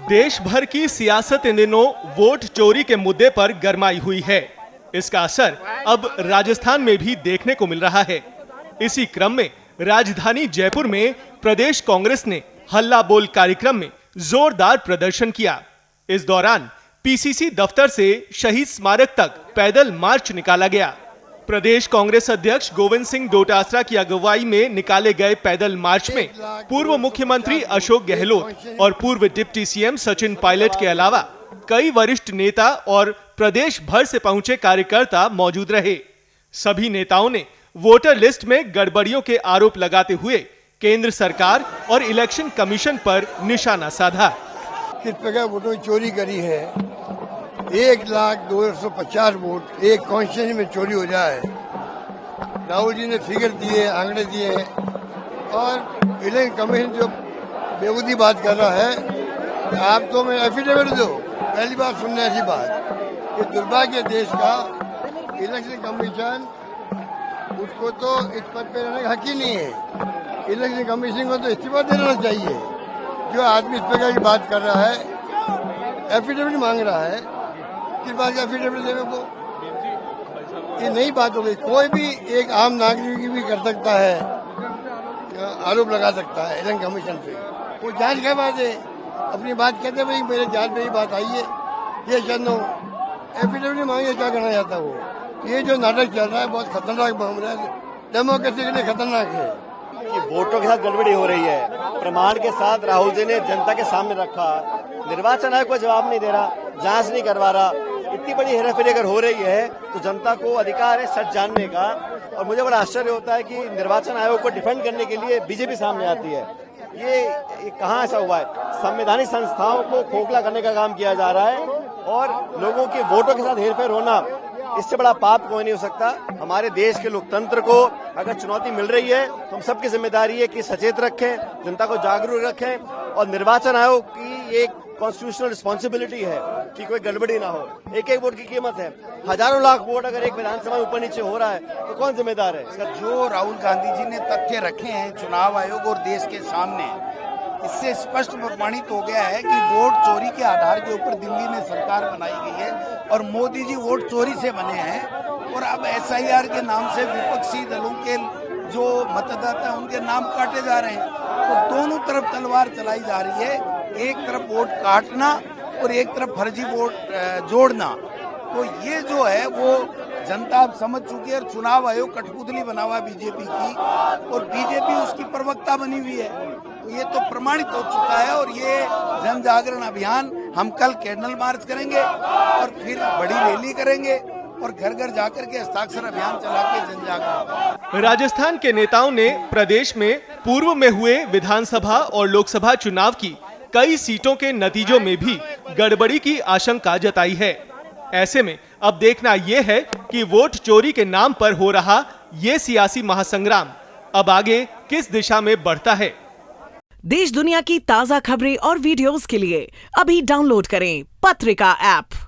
देश भर की सियासत इन दिनों वोट चोरी के मुद्दे पर गरमाई हुई है। इसका असर अब राजस्थान में भी देखने को मिल रहा है। इसी क्रम में राजधानी जयपुर में प्रदेश कांग्रेस ने हल्ला बोल कार्यक्रम में जोरदार प्रदर्शन किया। इस दौरान पीसीसी दफ्तर से शहीद स्मारक तक पैदल मार्च निकाला गया। प्रदेश कांग्रेस अध्यक्ष गोविंद सिंह डोटासरा की अगुवाई में निकाले गए पैदल मार्च में पूर्व मुख्यमंत्री अशोक गहलोत और पूर्व डिप्टी सीएम सचिन पायलट के अलावा कई वरिष्ठ नेता और प्रदेश भर से पहुंचे कार्यकर्ता मौजूद रहे। सभी नेताओं ने वोटर लिस्ट में गड़बड़ियों के आरोप लगाते हुए केंद्र सरकार और इलेक्शन कमीशन पर निशाना साधा। किस प्रकार वोटों की चोरी करी है, 1,02,50 वोट एक कॉन्स्टिट्यूंसी में चोरी हो जाए। राहुल जी ने फिगर दिए, आंकड़े दिए हैं और इलेक्शन कमीशन जो बेबूदी बात कर रहा है, आप तो मैं एफिडेविट दो, पहली बार सुनने ऐसी बात। ये दुर्भाग्य देश का। इलेक्शन कमीशन उसको तो इस पद पे रहने का हक ही नहीं है। इलेक्शन कमीशन को तो इस्तीफा देना चाहिए। जो आदमी इस प्रकार की बात कर रहा है, एफिडेविट मांग रहा है, किस बात का एफिडेविट देने को, ये नई बात हो गई। कोई भी एक आम नागरिक भी कर सकता है, आरोप लगा सकता है इलेक्शन कमीशन पे। वो जांच करवा दे, अपनी बात कहते भाई मेरे जांच में ही बात आई है, ये चंदो एफिडेविट मांगे, क्या करना चाहता वो। ये जो नाटक चल रहा है बहुत खतरनाक मामला है, डेमोक्रेसी के लिए खतरनाक है। कि वोटों के साथ गड़बड़ी हो रही है, प्रमाण के साथ राहुल जी ने जनता के सामने रखा। निर्वाचन आयोग को जवाब नहीं दे रहा, जांच नहीं करवा रहा। इतनी बड़ी हेराफेरी अगर हो रही है तो जनता को अधिकार है सच जानने का। और मुझे बड़ा आश्चर्य होता है कि निर्वाचन आयोग को डिफेंड करने के लिए बीजेपी सामने आती है। ये कहाँ ऐसा हुआ है? संवैधानिक संस्थाओं को खोखला करने का काम किया जा रहा है और लोगों के वोटों के साथ हेरफेर होना, इससे बड़ा पाप कोई नहीं हो सकता। हमारे देश के लोकतंत्र को अगर चुनौती मिल रही है तो हम सबकी जिम्मेदारी है कि सचेत रखें, जनता को जागरूक रखें और निर्वाचन आयोग की एक कॉन्स्टिट्यूशनल रिस्पॉन्सिबिलिटी है कि कोई गड़बड़ी ना हो। एक एक वोट की कीमत है, हजारों लाख वोट अगर एक विधानसभा में ऊपर नीचे हो रहा है तो कौन जिम्मेदार है? जो राहुल गांधी जी ने तथ्य रखे हैं चुनाव आयोग और देश के सामने, इससे स्पष्ट प्रमाणित हो गया है कि वोट चोरी के आधार के ऊपर दिल्ली में सरकार बनाई गई है और मोदी जी वोट चोरी से बने हैं। और अब एसआईआर के नाम से विपक्षी दलों के जो मतदाता हैं उनके नाम काटे जा रहे हैं। तो दोनों तरफ तलवार चलाई जा रही है, एक तरफ वोट काटना और एक तरफ फर्जी वोट जोड़ना। तो ये जो है वो जनता अब समझ चुकी है। और चुनाव आयोग कठपुतली बना हुआ बीजेपी की और बीजेपी उसकी प्रवक्ता बनी हुई है। तो ये तो प्रमाणित हो चुका है। और ये जन जागरण अभियान हम कल कैंडल मार्च करेंगे और फिर बड़ी रैली करेंगे और घर घर जाकर के हस्ताक्षर अभियान चला के जन जागरण। राजस्थान के नेताओं ने प्रदेश में पूर्व में हुए विधानसभा और लोकसभा चुनाव की कई सीटों के नतीजों में भी गड़बड़ी की आशंका जताई है। ऐसे में अब देखना यह है कि वोट चोरी के नाम पर हो रहा ये सियासी महासंग्राम अब आगे किस दिशा में बढ़ता है। देश दुनिया की ताजा खबरें और वीडियोस के लिए अभी डाउनलोड करें पत्रिका ऐप।